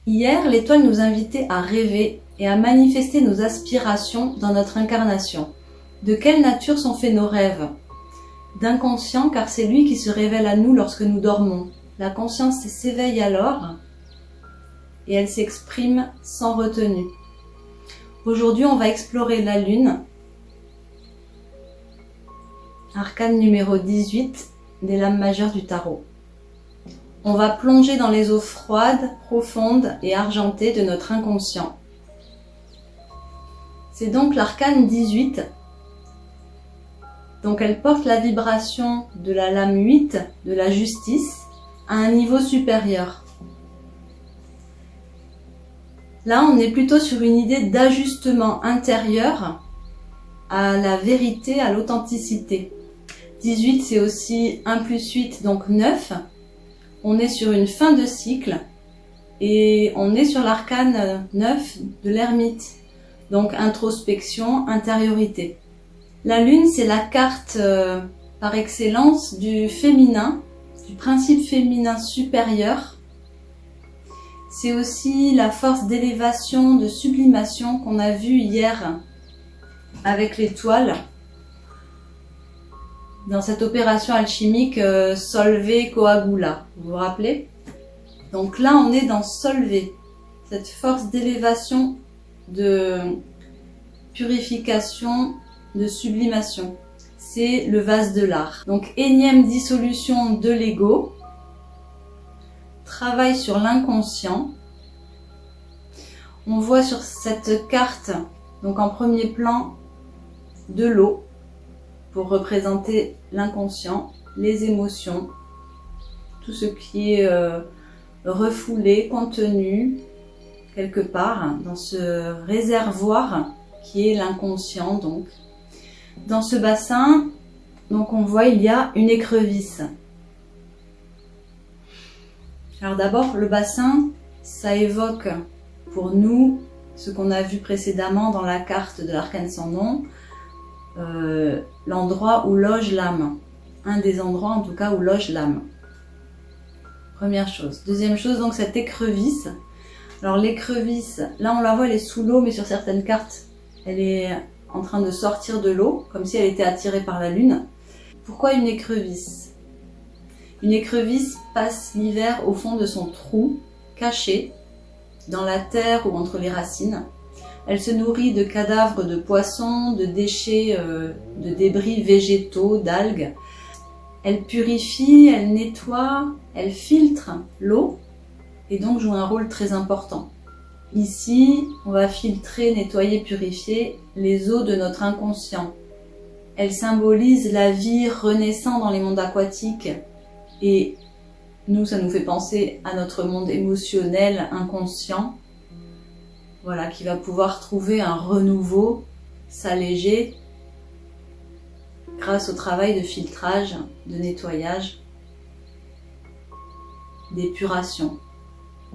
Hier, l'étoile nous invitait à rêver et à manifester nos aspirations dans notre incarnation. De quelle nature sont faits nos rêves? D'inconscient, car c'est lui qui se révèle à nous lorsque nous dormons. La conscience s'éveille alors et elle s'exprime sans retenue. Aujourd'hui, on va explorer la Lune, arcane numéro 18 des lames majeures du tarot. On va plonger dans les eaux froides, profondes et argentées de notre inconscient. C'est donc l'arcane 18. Donc elle porte la vibration de la lame 8 de la justice à un niveau supérieur. Là, on est plutôt sur une idée d'ajustement intérieur à la vérité, à l'authenticité. 18, c'est aussi 1 plus 8, donc 9. On est sur une fin de cycle et on est sur l'arcane 9 de l'ermite. Donc introspection, intériorité. La Lune, c'est la carte par excellence du féminin, du principe féminin supérieur. C'est aussi la force d'élévation, de sublimation qu'on a vue hier avec l'étoile dans cette opération alchimique Solvay Coagula. Vous vous rappelez? Donc là, on est dans Solvay, cette force d'élévation, de purification, de sublimation. C'est le vase de l'art. Donc énième dissolution de l'ego, travail sur l'inconscient. On voit sur cette carte, donc en premier plan, de l'eau pour représenter l'inconscient, les émotions, tout ce qui est refoulé, contenu quelque part dans ce réservoir qui est l'inconscient. Donc dans ce bassin, donc on voit il y a une écrevisse. Alors d'abord, le bassin, ça évoque pour nous ce qu'on a vu précédemment dans la carte de l'arcane sans nom, l'endroit où loge l'âme. Un des endroits en tout cas où loge l'âme. Première chose. Deuxième chose, donc cette écrevisse. Alors l'écrevisse, là on la voit, elle est sous l'eau, mais sur certaines cartes, elle est en train de sortir de l'eau, comme si elle était attirée par la lune. Pourquoi une écrevisse? Une écrevisse passe l'hiver au fond de son trou, caché, dans la terre ou entre les racines. Elle se nourrit de cadavres de poissons, de déchets, de débris végétaux, d'algues. Elle purifie, elle nettoie, elle filtre l'eau et donc joue un rôle très important. Ici, on va filtrer, nettoyer, purifier les eaux de notre inconscient. Elle symbolise la vie renaissant dans les mondes aquatiques et nous, ça nous fait penser à notre monde émotionnel, inconscient, voilà, qui va pouvoir trouver un renouveau, s'alléger grâce au travail de filtrage, de nettoyage, d'épuration.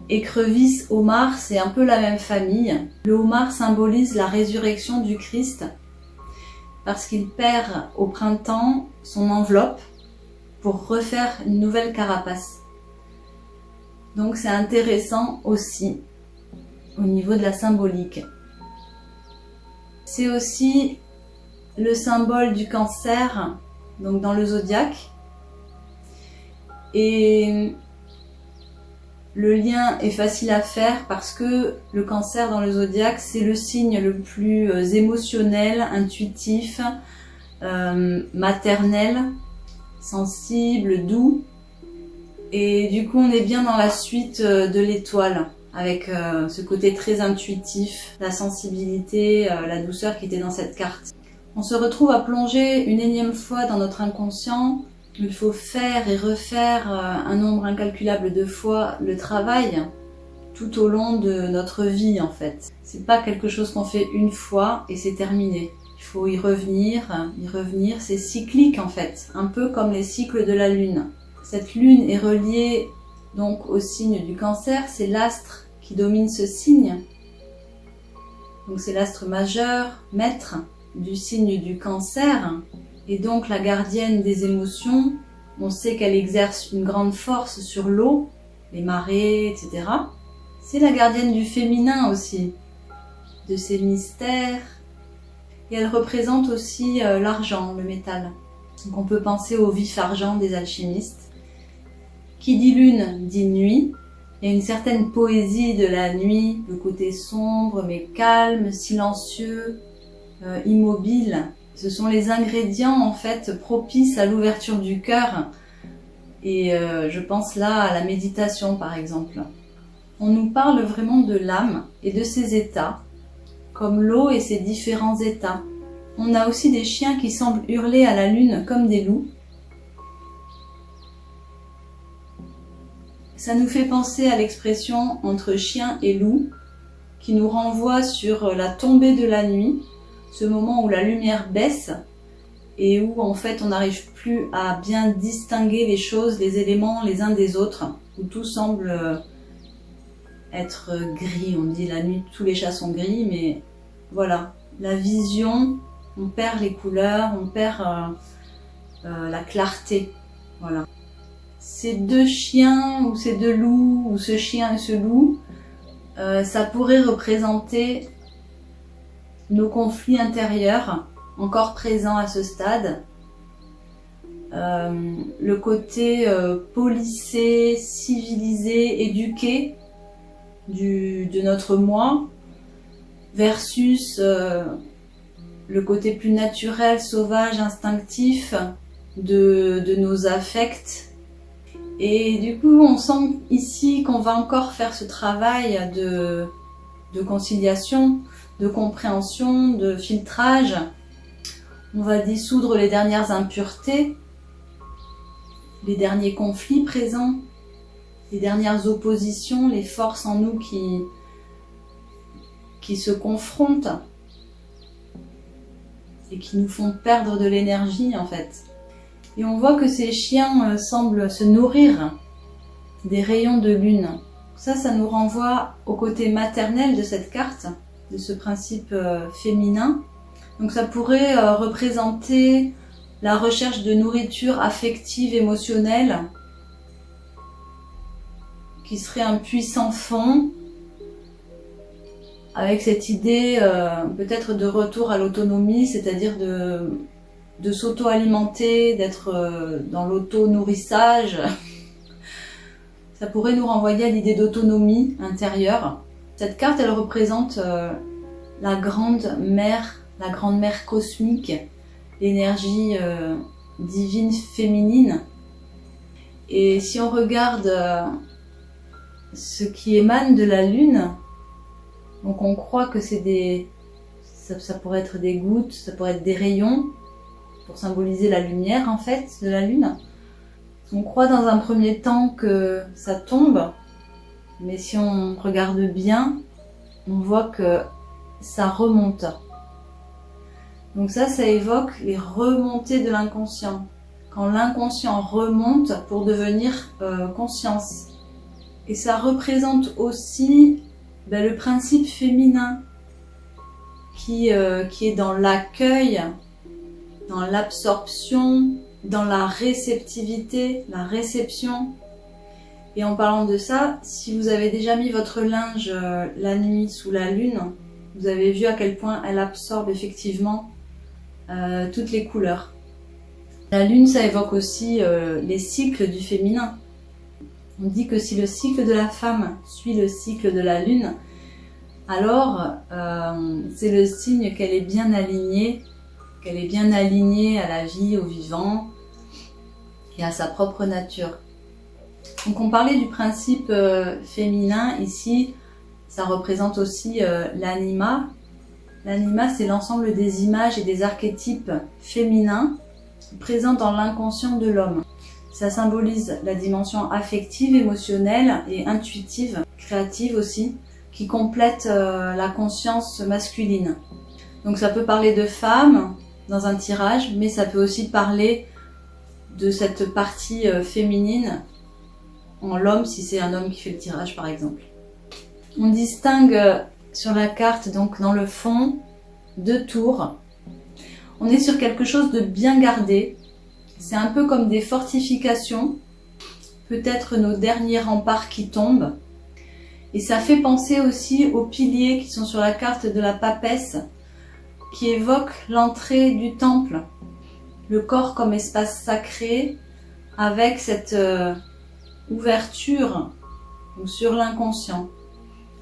Écrevisse, homard, c'est un peu la même famille. Le homard symbolise la résurrection du Christ parce qu'il perd au printemps son enveloppe pour refaire une nouvelle carapace. Donc c'est intéressant aussi au niveau de la symbolique. C'est aussi le symbole du cancer, donc dans le zodiaque. Et le lien est facile à faire parce que le cancer dans le zodiaque, c'est le signe le plus émotionnel, intuitif, maternel, sensible, doux. Et du coup, on est bien dans la suite de l'étoile, avec ce côté très intuitif, la sensibilité, la douceur qui était dans cette carte. On se retrouve à plonger une énième fois dans notre inconscient. Il faut faire et refaire un nombre incalculable de fois le travail tout au long de notre vie en fait. C'est pas quelque chose qu'on fait une fois et c'est terminé. Il faut y revenir, c'est cyclique en fait, un peu comme les cycles de la Lune. Cette Lune est reliée donc au signe du Cancer, c'est l'astre qui domine ce signe. Donc c'est l'astre majeur, maître du signe du Cancer. Et donc la gardienne des émotions, on sait qu'elle exerce une grande force sur l'eau, les marées, etc. C'est la gardienne du féminin aussi, de ses mystères. Et elle représente aussi l'argent, le métal. Donc on peut penser au vif argent des alchimistes. Qui dit lune dit nuit. Il y a une certaine poésie de la nuit, le côté sombre mais calme, silencieux, immobile. Ce sont les ingrédients en fait propices à l'ouverture du cœur. Et je pense là à la méditation par exemple. On nous parle vraiment de l'âme et de ses états, comme l'eau et ses différents états. On a aussi des chiens qui semblent hurler à la lune comme des loups. Ça nous fait penser à l'expression entre chien et loup, qui nous renvoie sur la tombée de la nuit, ce moment où la lumière baisse et où en fait on n'arrive plus à bien distinguer les choses, les éléments les uns des autres, où tout semble être gris. On dit la nuit tous les chats sont gris, mais voilà, la vision, on perd les couleurs, on perd la clarté, voilà. Ces deux chiens ou ces deux loups ou ce chien et ce loup, ça pourrait représenter nos conflits intérieurs encore présents à ce stade, le côté policé, civilisé, éduqué de notre moi versus le côté plus naturel, sauvage, instinctif de nos affects. Et du coup, on sent ici qu'on va encore faire ce travail de conciliation, de compréhension, de filtrage. On va dissoudre les dernières impuretés, les derniers conflits présents, les dernières oppositions, les forces en nous qui se confrontent et qui nous font perdre de l'énergie en fait. Et on voit que ces chiens semblent se nourrir des rayons de lune. Ça nous renvoie au côté maternel de cette carte, de ce principe féminin. Donc ça pourrait représenter la recherche de nourriture affective, émotionnelle, qui serait un puissant fond, avec cette idée peut-être de retour à l'autonomie, c'est-à-dire de s'auto-alimenter, d'être dans l'auto-nourrissage. Ça pourrait nous renvoyer à l'idée d'autonomie intérieure. Cette carte, elle représente la grande mère cosmique, l'énergie divine féminine. Et si on regarde ce qui émane de la lune, donc on croit que c'est ça pourrait être des gouttes, ça pourrait être des rayons, pour symboliser la lumière en fait de la lune. On croit dans un premier temps que ça tombe, mais si on regarde bien, on voit que ça remonte. Donc ça évoque les remontées de l'inconscient. Quand l'inconscient remonte pour devenir conscience. Et ça représente aussi le principe féminin qui est dans l'accueil, dans l'absorption, dans la réceptivité, la réception. Et en parlant de ça, si vous avez déjà mis votre linge la nuit sous la lune, vous avez vu à quel point elle absorbe effectivement toutes les couleurs. La lune, ça évoque aussi les cycles du féminin. On dit que si le cycle de la femme suit le cycle de la lune, alors c'est le signe qu'elle est bien alignée, à la vie, au vivant et à sa propre nature. Donc on parlait du principe féminin, ici ça représente aussi l'anima. L'anima, c'est l'ensemble des images et des archétypes féminins présents dans l'inconscient de l'homme. Ça symbolise la dimension affective, émotionnelle et intuitive, créative aussi, qui complète la conscience masculine. Donc ça peut parler de femmes dans un tirage, mais ça peut aussi parler de cette partie féminine en l'homme, si c'est un homme qui fait le tirage par exemple. On distingue sur la carte, donc dans le fond, 2 tours. On est sur quelque chose de bien gardé. C'est un peu comme des fortifications, peut-être nos derniers remparts qui tombent. Et ça fait penser aussi aux piliers qui sont sur la carte de la papesse, qui évoquent l'entrée du temple, le corps comme espace sacré, avec cette ouverture sur l'inconscient.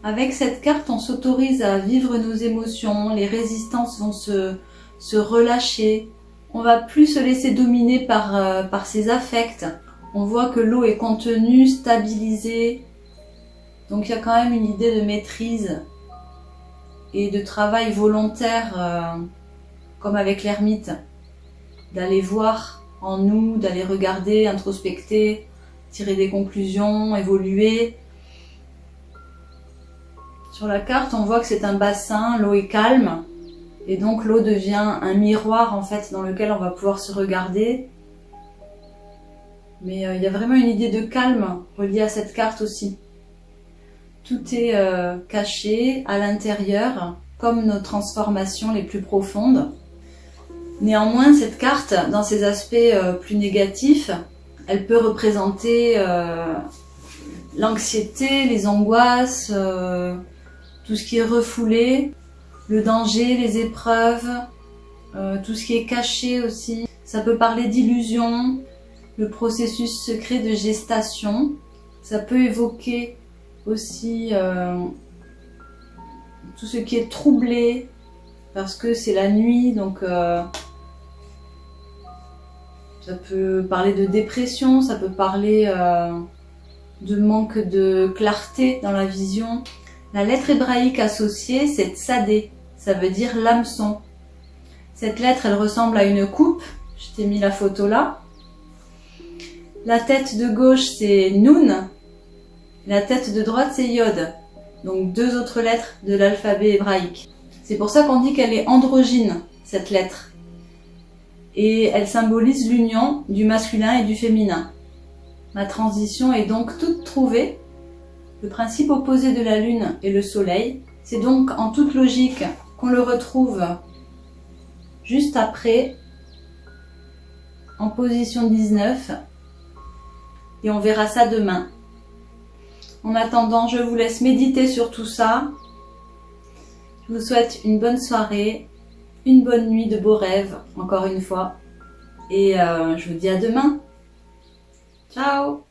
Avec cette carte, on s'autorise à vivre nos émotions, les résistances vont se relâcher, on va plus se laisser dominer par ses affects. On voit que l'eau est contenue, stabilisée, donc il y a quand même une idée de maîtrise et de travail volontaire, comme avec l'ermite, d'aller voir en nous, d'aller regarder, introspecter, tirer des conclusions, évoluer. Sur la carte, on voit que c'est un bassin, l'eau est calme, et donc l'eau devient un miroir en fait dans lequel on va pouvoir se regarder. Mais il y a vraiment une idée de calme reliée à cette carte aussi. Tout est caché à l'intérieur, comme nos transformations les plus profondes. Néanmoins, cette carte, dans ses aspects plus négatifs, elle peut représenter l'anxiété, les angoisses, tout ce qui est refoulé, le danger, les épreuves, tout ce qui est caché aussi. Ça peut parler d'illusion, le processus secret de gestation. Ça peut évoquer aussi tout ce qui est troublé, parce que c'est la nuit, donc ça peut parler de dépression, ça peut parler de manque de clarté dans la vision. La lettre hébraïque associée, c'est Tsadé, ça veut dire l'hameçon. Cette lettre, elle ressemble à une coupe, je t'ai mis la photo là. La tête de gauche, c'est Nun, la tête de droite, c'est Yod, donc deux autres lettres de l'alphabet hébraïque. C'est pour ça qu'on dit qu'elle est androgyne, cette lettre. Et elle symbolise l'union du masculin et du féminin. La transition est donc toute trouvée. Le principe opposé de la Lune est le Soleil. C'est donc en toute logique qu'on le retrouve juste après, en position 19. Et on verra ça demain. En attendant, je vous laisse méditer sur tout ça. Je vous souhaite une bonne soirée, une bonne nuit, de beaux rêves, encore une fois. Et je vous dis à demain. Ciao!